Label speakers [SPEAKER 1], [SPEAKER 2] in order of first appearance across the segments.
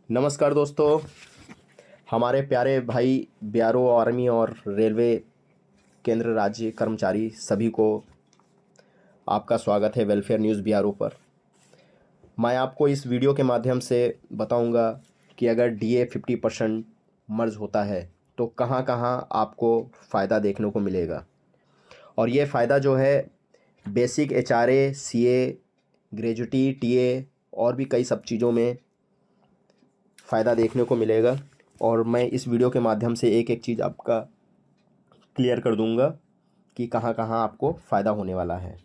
[SPEAKER 1] नमस्कार दोस्तों। हमारे प्यारे भाई बीआरओ आर्मी और रेलवे केंद्र राज्य कर्मचारी सभी को आपका स्वागत है वेलफेयर न्यूज़ बीआरओ पर। मैं आपको इस वीडियो के माध्यम से बताऊंगा कि अगर डीए 50% मर्ज होता है तो कहां कहां आपको फ़ायदा देखने को मिलेगा। और ये फ़ायदा जो है basic HRA, CA, gratuity, TA और भी कई सब चीज़ों में फ़ायदा देखने को मिलेगा। और मैं इस वीडियो के माध्यम से एक एक चीज़ आपका क्लियर कर दूंगा कि कहाँ कहाँ आपको फ़ायदा होने वाला है।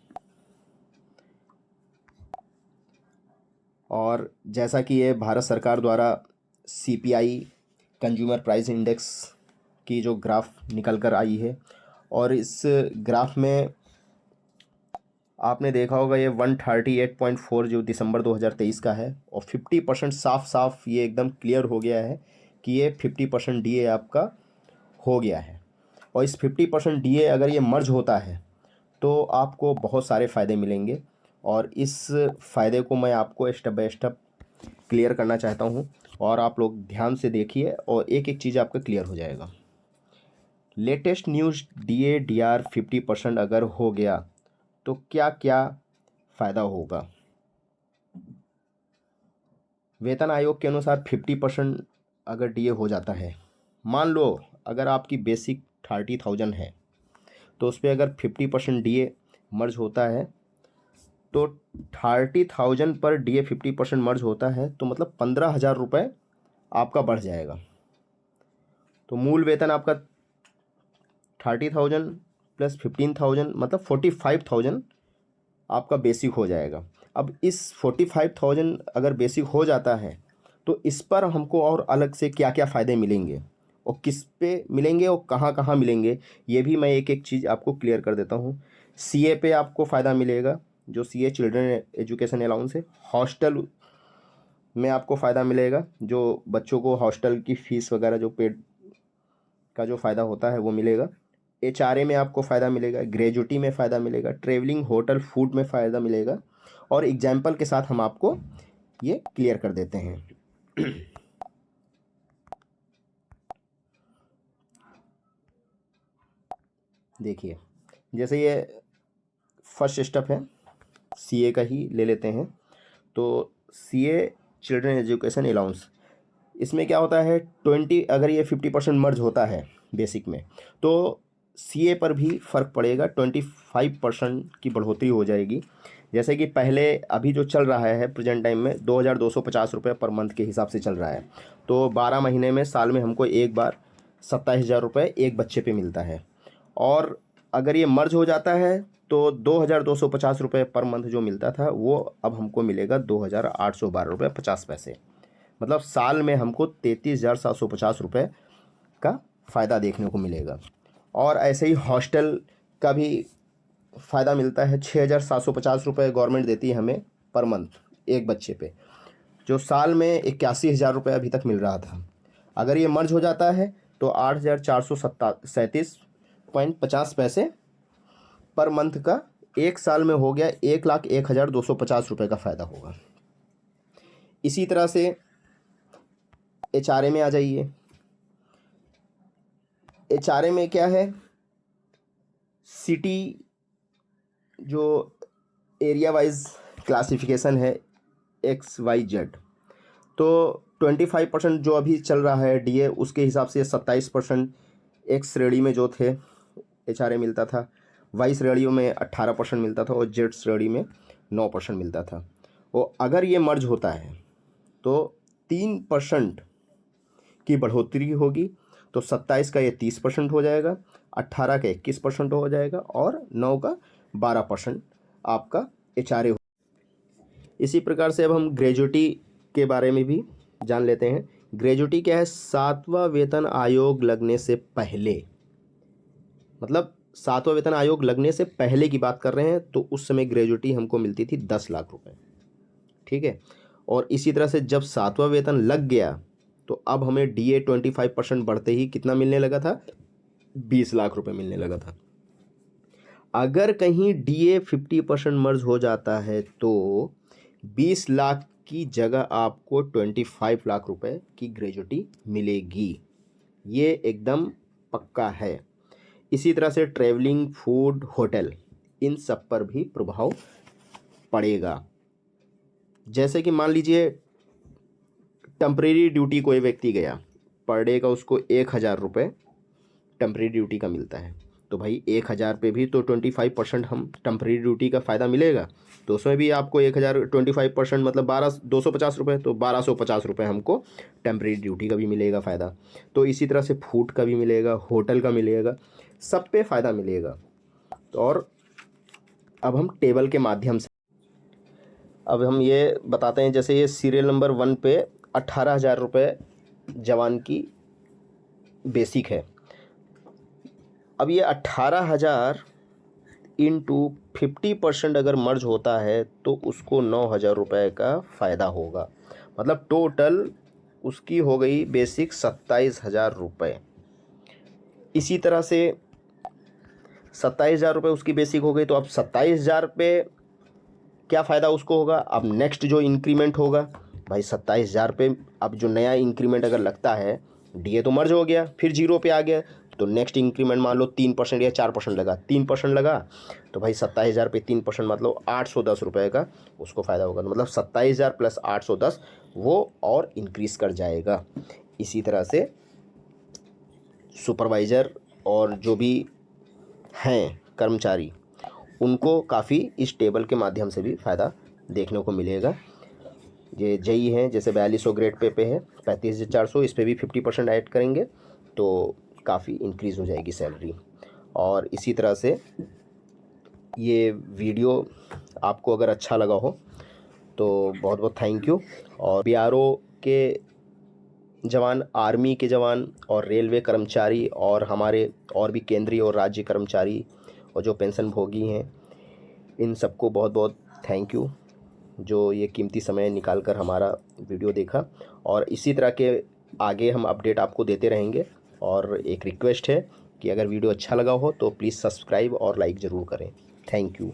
[SPEAKER 1] और जैसा कि ये भारत सरकार द्वारा सीपीआई कंज्यूमर प्राइस इंडेक्स की जो ग्राफ निकल कर आई है, और इस ग्राफ में आपने देखा होगा ये 138.4 जो दिसंबर 2023 का है, और 50% साफ साफ ये एकदम क्लियर हो गया है कि ये 50% डीए आपका हो गया है। और इस 50% डीए अगर ये मर्ज होता है तो आपको बहुत सारे फ़ायदे मिलेंगे, और इस फ़ायदे को मैं आपको स्टेप बाय स्टेप क्लियर करना चाहता हूँ। और आप लोग ध्यान से देखिए और एक एक चीज़ आपका क्लियर हो जाएगा। लेटेस्ट न्यूज़, डीए डीआर 50% अगर हो गया तो क्या क्या फ़ायदा होगा। वेतन आयोग के अनुसार 50% अगर डीए हो जाता है, मान लो अगर आपकी बेसिक 30,000 है तो उस पर अगर 50% डीए मर्ज होता है तो 30,000 पर डीए 50% मर्ज होता है तो मतलब 15,000 रुपये आपका बढ़ जाएगा। तो मूल वेतन आपका 30,000 प्लस 15,000 मतलब 45,000 आपका बेसिक हो जाएगा। अब इस 45,000 अगर बेसिक हो जाता है तो इस पर हमको और अलग से क्या क्या फ़ायदे मिलेंगे और किस पे मिलेंगे और कहाँ कहाँ मिलेंगे, ये भी मैं एक एक चीज़ आपको क्लियर कर देता हूँ। सीए पे आपको फ़ायदा मिलेगा, जो सीए चिल्ड्रन एजुकेशन अलाउंस है। हॉस्टल में आपको फ़ायदा मिलेगा, जो बच्चों को हॉस्टल की फ़ीस वगैरह जो पेड का जो फ़ायदा होता है वो मिलेगा। एचआरए में आपको फ़ायदा मिलेगा, ग्रेजुटी में फ़ायदा मिलेगा, ट्रेवलिंग, होटल, फूड में फ़ायदा मिलेगा। और एग्जाम्पल के साथ हम आपको ये क्लियर कर देते हैं। देखिए, जैसे ये फर्स्ट स्टेप है, सीए का ही ले लेते हैं। तो सीए चिल्ड्रन एजुकेशन अलाउंस, इसमें क्या होता है 20, अगर ये 50% मर्ज होता है बेसिक में तो सीए पर भी फ़र्क पड़ेगा, 25% की बढ़ोतरी हो जाएगी। जैसे कि पहले अभी जो चल रहा है प्रेजेंट टाइम में 2,250 रुपये पर मंथ के हिसाब से चल रहा है। तो 12 महीने में साल में हमको एक बार 27,000 रुपये एक बच्चे पे मिलता है। और अगर ये मर्ज हो जाता है तो 2,250 रुपये पर मंथ जो मिलता था वो अब हमको मिलेगा 2,812 रुपये 50 पैसे। मतलब साल में हमको 33,750 रुपये का फ़ायदा देखने को मिलेगा। और ऐसे ही हॉस्टल का भी फ़ायदा मिलता है, 6,750 रुपये गवर्नमेंट देती है हमें पर मंथ एक बच्चे पे, जो साल में 81,000 रुपये अभी तक मिल रहा था। अगर ये मर्ज हो जाता है तो 8,437.50 पर मंथ का एक साल में हो गया 1,01,250 रुपये का फ़ायदा होगा। इसी तरह से एचआरए में आ जाइए। एचआरए में क्या है, सिटी जो एरिया वाइज क्लासिफिकेशन है XYZ, तो 25% जो अभी चल रहा है डीए उसके हिसाब से 27% एक्स श्रेणी में जो थे एचआरए मिलता था, वाई श्रेणियों में 18% मिलता था और जेड श्रेणी में 9% मिलता था। और अगर ये मर्ज होता है तो 3% की बढ़ोतरी होगी, तो 27 का ये 30% हो जाएगा, 18 का 21% हो जाएगा और 9 का 12% आपका एचआरए हो। इसी प्रकार से अब हम ग्रेजुटी के बारे में भी जान लेते हैं। ग्रेजुटी क्या है, 7वां वेतन आयोग लगने से पहले, मतलब 7वां वेतन आयोग लगने से पहले की बात कर रहे हैं, तो उस समय ग्रेजुटी हमको मिलती थी 10 लाख रुपए। ठीक है। और इसी तरह से जब 7वां वेतन लग गया तो अब हमें डीए 25% बढ़ते ही कितना मिलने लगा था, 20 लाख रुपए मिलने लगा था। अगर कहीं डीए 50% मर्ज हो जाता है तो 20 लाख की जगह आपको 25 लाख रुपए की ग्रेजुटी मिलेगी, ये एकदम पक्का है। इसी तरह से ट्रैवलिंग, फूड, होटल, इन सब पर भी प्रभाव पड़ेगा। जैसे कि मान लीजिए टेम्परेरी ड्यूटी कोई व्यक्ति गया, पर डे का उसको 1,000 रुपये टेम्परेरी ड्यूटी का मिलता है, तो भाई 1,000 पे भी तो 25% हम टेम्परेरी ड्यूटी का फ़ायदा मिलेगा, तो उसमें भी आपको 1,000 25% मतलब 250 रुपये, तो 1,250 रुपये हमको टेम्परेरी ड्यूटी का भी मिलेगा फ़ायदा। तो इसी तरह से फूड का भी मिलेगा, होटल का मिलेगा, सब पे फ़ायदा मिलेगा। तो और अब हम टेबल के माध्यम से अब हम ये बताते हैं, जैसे ये सीरियल नंबर 1 पे 18,000 रुपये जवान की बेसिक है। अब ये 18,000 इंटू 50% अगर मर्ज होता है तो उसको 9,000 रुपये का फ़ायदा होगा, मतलब टोटल उसकी हो गई बेसिक 27,000 रुपये। इसी तरह से 27,000 रुपये उसकी बेसिक हो गई, तो अब 27,000 पे क्या फ़ायदा उसको होगा। अब नेक्स्ट जो इंक्रीमेंट होगा भाई 27,000 पे, अब जो नया इंक्रीमेंट अगर लगता है, डीए तो मर्ज हो गया, फिर 0 पे आ गया, तो नेक्स्ट इंक्रीमेंट मान लो 3% या 4% लगा, 3% लगा, तो भाई 27,000 पे 3% मतलब 810 रुपये का उसको फ़ायदा होगा। तो मतलब 27,000 प्लस 810 वो और इंक्रीज़ कर जाएगा। इसी तरह से सुपरवाइज़र और जो भी हैं कर्मचारी, उनको काफ़ी इस टेबल के माध्यम से भी फ़ायदा देखने को मिलेगा। ये जेई हैं, जैसे 4200 ग्रेड पे है 35,400, इस पे भी 50% ऐड करेंगे तो काफ़ी इंक्रीज़ हो जाएगी सैलरी। और इसी तरह से ये वीडियो आपको अगर अच्छा लगा हो तो बहुत बहुत थैंक यू। और बीआरओ के जवान, आर्मी के जवान और रेलवे कर्मचारी और हमारे और भी केंद्रीय और राज्य कर्मचारी और जो पेंशन भोगी हैं, इन सबको बहुत बहुत थैंक यू जो ये कीमती समय निकाल कर हमारा वीडियो देखा। और इसी तरह के आगे हम अपडेट आपको देते रहेंगे। और एक रिक्वेस्ट है कि अगर वीडियो अच्छा लगा हो तो प्लीज़ सब्सक्राइब और लाइक ज़रूर करें। Thank you.